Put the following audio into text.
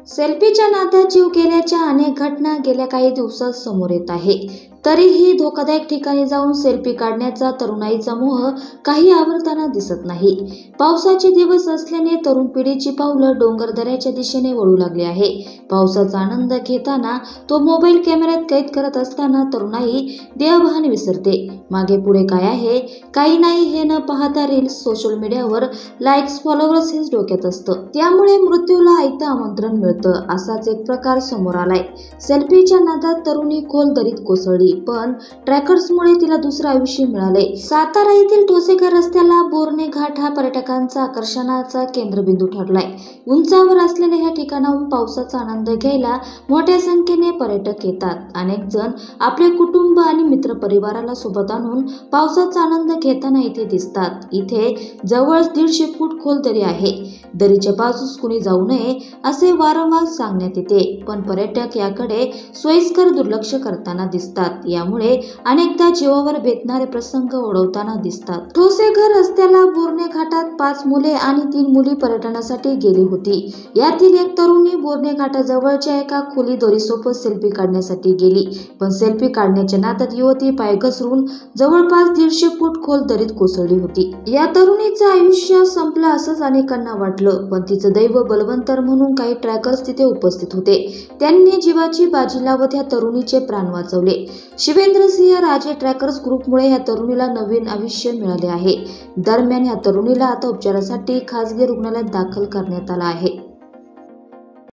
सेल्फीच्या नादात जीव गेल्याच्या अनेक घटना गेल्या काही दिवसात समोर येत आहे. तरीही धोकादायक ठिकाणी जाऊन सेल्फी काढण्याचा तरुणाईचा मोह काही आवरताना दिसत नाही. पावसाचे दिवस असल्याने तरुण पिढीची पावलं डोंगरदऱ्याच्या दिशेने वळू लागली आहे. पावसाचा आनंद घेताना तो मोबाईल कॅमेऱ्यात कैद करत असताना तरुणाई देहभान विसरते. मागे पुढे काय आहे काही नाही हे न पाहता रील्स, सोशल मीडियावर लाईक्स, फॉलोअर्स हेच डोक्यात असतं. त्यामुळे मृत्यूला आयतं आमंत्रण मिळतं. असाच एक प्रकार समोर आलाय. सेल्फीच्या नादात तरुणी खोल दरीत कोसळली, पण ट्रॅकर्समुळे तिला दुसरं आयुष्य मिळाले. सातारा येथील ठोसेघर रस्त्याला बोरणे घाट हा पर्यटकांचा आकर्षणाचा केंद्रबिंदू ठरलाय. उंचावर असलेल्या ह्या ठिकाणाहून पावसाचा आनंद घ्यायला मोठ्या संख्येने पर्यटक येतात. अनेक जण आपले कुटुंब आणि मित्रपरिवाराला सोबत आणून पावसाचा आनंद घेताना इथे दिसतात. इथे जवळ 150 फूट खोल दरी आहे. दरीच्या बाजूस कुणी जाऊ नये असे वारंवार सांगण्यात येते, पण पर्यटक याकडे सोयीस्कर दुर्लक्ष करताना दिसतात. यामुळे अनेकदा जीवावर बेतणारे प्रसंग ओढवताना दिसतात. ठोसेघर रस्त्याला बोरणे घाटात 5 मुले आणि 3 मुली पर्यटनासाठी गेली होती. यातील एक तरुणी बोरणे घाटाजवळच्या एका खोली दोरीसोबत सेल्फी काढण्यासाठी गेली, पण सेल्फी काढण्याच्या नादात युवती पाय घसरून जवळपास 150 फूट खोल दरीत कोसळली होती. या तरुणीचं आयुष्य संपलं असंच अनेकांना वाटलं, पण तिचं दैव बलवंतर म्हणून काही ट्रॅकर्स तिथे उपस्थित होते. त्यांनी जीवाची बाजी लावत या तरुणीचे प्राण वाचवले. शिवेंद्रसिंह राजे ट्रॅकर्स ग्रुपमुळे या तरुणीला नवीन आयुष्य मिळाले आहे. दरम्यान या तरुणीला आता उपचारासाठी खासगी रुग्णालयात दाखल करण्यात आलं आहे.